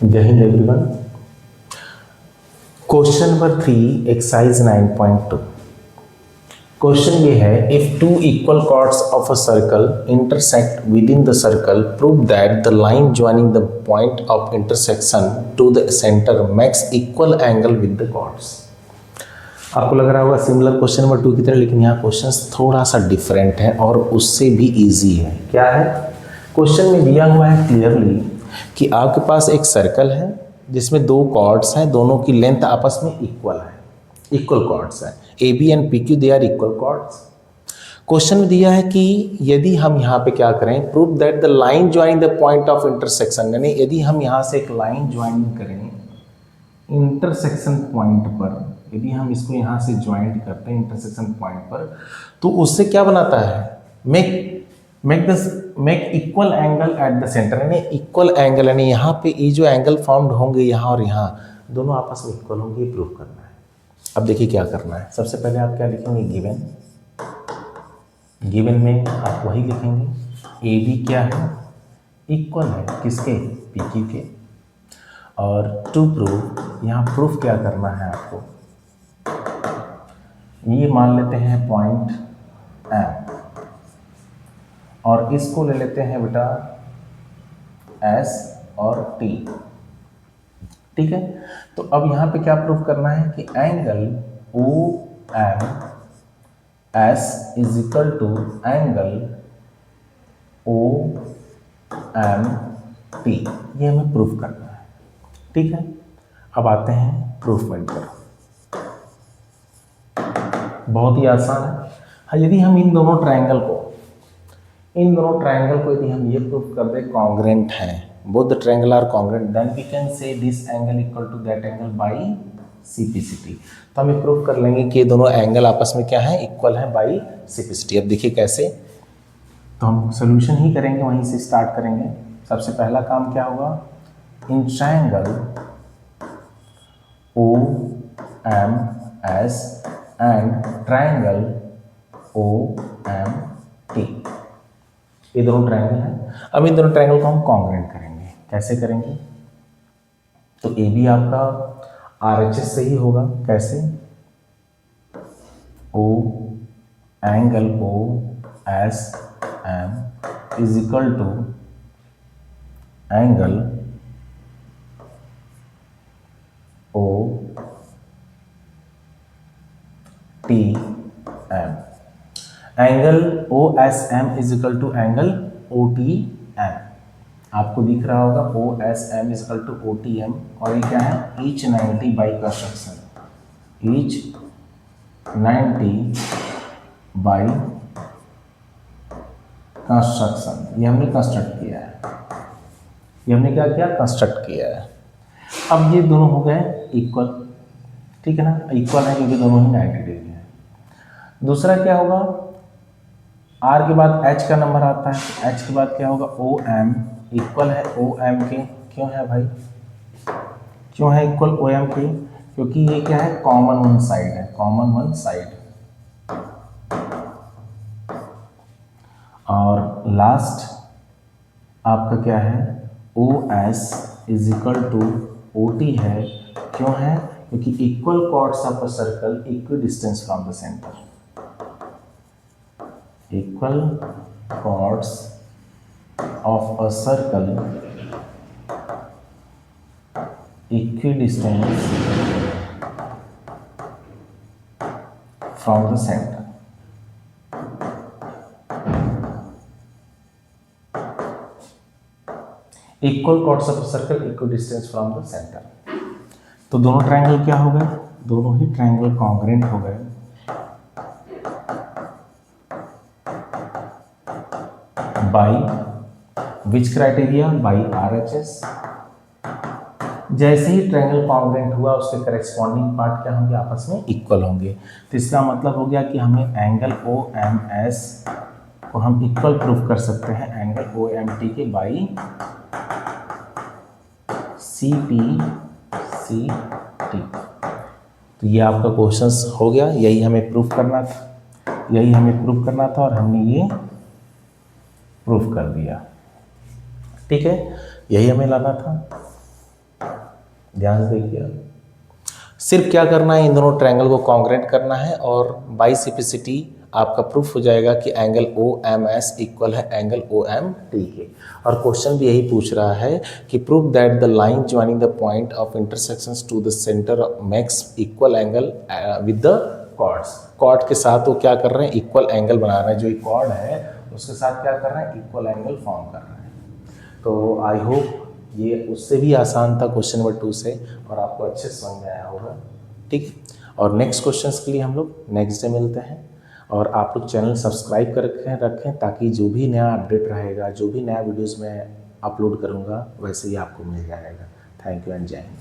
जय Hind everyone. Question number 3 exercise 9.2। Question ये है, if two equal chords of a circle intersect with in the circle prove that the line joining the point of intersection to the centre makes equal angle with the chords. आपको लग रहा होगा similar question number 2 की तरह, लेकिन यहाँ question थोड़ा सा डिफरेंट है और उससे भी इजी है। क्या है? क्वेश्चन में दिया हुआ है क्लियरली कि आपके पास एक सर्कल है जिसमें दो कॉर्ड्स हैं, दोनों की लेंथ आपस में इक्वल है, इक्वल कॉर्ड्स हैं। A B and P Q they are equal chords. Question में दिया है कि यदि हम यहाँ पे क्या करें, prove that the line joining the point of intersection, यानी यदि हम यहाँ से एक लाइन ज्वाइनिंग करें इंटरसेक्शन पॉइंट पर, यदि हम इसको यहाँ से ज्वाइंट करते हैं इंटरसेक्शन पॉइंट पर, तो उससे क्या बनाता है, make equal angle at the centre, यानी इक्वल एंगल, यानी यहाँ पे ये जो एंगल फॉर्म्ड होंगे यहाँ और यहाँ दोनों आपस में इक्वल होंगे, ये प्रूव करना है। अब देखिए क्या करना है। सबसे पहले आप क्या लिखेंगे, गिवन में आप वही लिखेंगे, ए बी क्या है, इक्वल है किसके, पी क्यू के। और टू प्रूव, यहाँ प्रूफ क्या करना है आपको, ये मान लेते हैं पॉइंट एम और इसको ले लेते हैं बेटा एस और टी। ठीक है, तो अब यहाँ पे क्या प्रूफ करना है कि angle O M S is equal to angle O M T, ये हमें प्रूफ करना है। ठीक है, अब आते हैं प्रूफमेंट पर। बहुत ही आसान है। हाँ, यदि हम इन दोनों ट्रायंगल को यदि हम ये प्रूफ कर दें कॉन्ग्रेंट हैं, both the triangle are congruent, then we can say this angle equal to that angle by CPCT. तो हम ये प्रूफ कर लेंगे कि ये दोनों एंगल आपस में क्या है, इक्वल है बाई सीपीसीटी। अब देखिए कैसे, तो हम सोल्यूशन ही करेंगे, वहीं से स्टार्ट करेंगे। सबसे पहला काम क्या होगा, in triangle O M S and triangle O M T, ये दोनों ट्रायंगल हैं। अब इन दोनों ट्रायंगल को हम कॉन्ग्रेंट करेंगे। कैसे करेंगे, तो ए बी आपका आर एच एस से ही होगा। कैसे, O angle O S M is equal to angle O T M. Angle O S M is equal to angle O T M. आपको दिख रहा होगा O S M is equal to O T M, और ये क्या है, each 90 by construction, each 90 by construction. ये हमने कंस्ट्रक्ट किया है, ये हमने क्या किया, कंस्ट्रक्ट किया है। अब ये दोनों हो गए इक्वल, ठीक है ना, इक्वल है क्योंकि दोनों ही 90 डिग्री है। दूसरा क्या होगा, आर के बाद एच का नंबर आता है, एच के बाद क्या होगा, ओ एम इक्वल है ओ एम के। क्यों है भाई, क्यों है इक्वल ओ एम के, क्योंकि ये क्या है, कॉमन वन साइड है, कॉमन वन साइड। और लास्ट आपका क्या है, O S is equal to O T है। क्यों है, क्योंकि equal chords of a circle equal distance from the centre, equal chords of a circle equidistant from the center। Equal chords of circle equidistance from the centre. तो दोनों triangle क्या हो गए, दोनों ही ट्रायंगल कॉन्ग्रेंट हो गए by which criteria, by RHS। जैसे ही triangle congruent हुआ उसके करेस्पॉन्डिंग पार्ट क्या होंगे, आपस में इक्वल होंगे। तो इसका मतलब हो गया कि हमें एंगल ओ एम एस को हम इक्वल प्रूफ कर सकते हैं एंगल ओ एम टी के by C P C T. तो ये आपका क्वेश्चन हो गया, यही हमें प्रूफ करना था, और हमने ये प्रूफ कर दिया। ठीक है, यही हमें लाना था। ध्यान से देखिए, सिर्फ क्या करना है, इन दोनों ट्रायंगल को कॉन्ग्रेंट करना है और बाइसिपिसिटी आपका प्रूफ हो जाएगा कि angle O M S equal है एंगल ओ एम टी के। और क्वेश्चन भी यही पूछ रहा है कि prove that the line joining the point of intersections to the centre makes equal angle with the chords. Chord के साथ वो क्या कर रहे हैं, इक्वल एंगल बना रहे हैं, जो कॉर्ड है उसके साथ क्या कर रहे हैं, इक्वल एंगल फॉर्म कर रहे हैं। तो आई होप ये उससे भी आसान था क्वेश्चन नंबर 2 से, और आपको अच्छे से समझ में आया होगा। ठीक है, और नेक्स्ट क्वेश्चंस के लिए हम लोग नेक्स्ट डे मिलते हैं। और आप लोग चैनल सब्सक्राइब कर रखें ताकि जो भी नया अपडेट रहेगा, जो भी नया वीडियोज़ मैं अपलोड करूँगा वैसे ही आपको मिल जाएगा। थैंक यू एंड जय हिंद।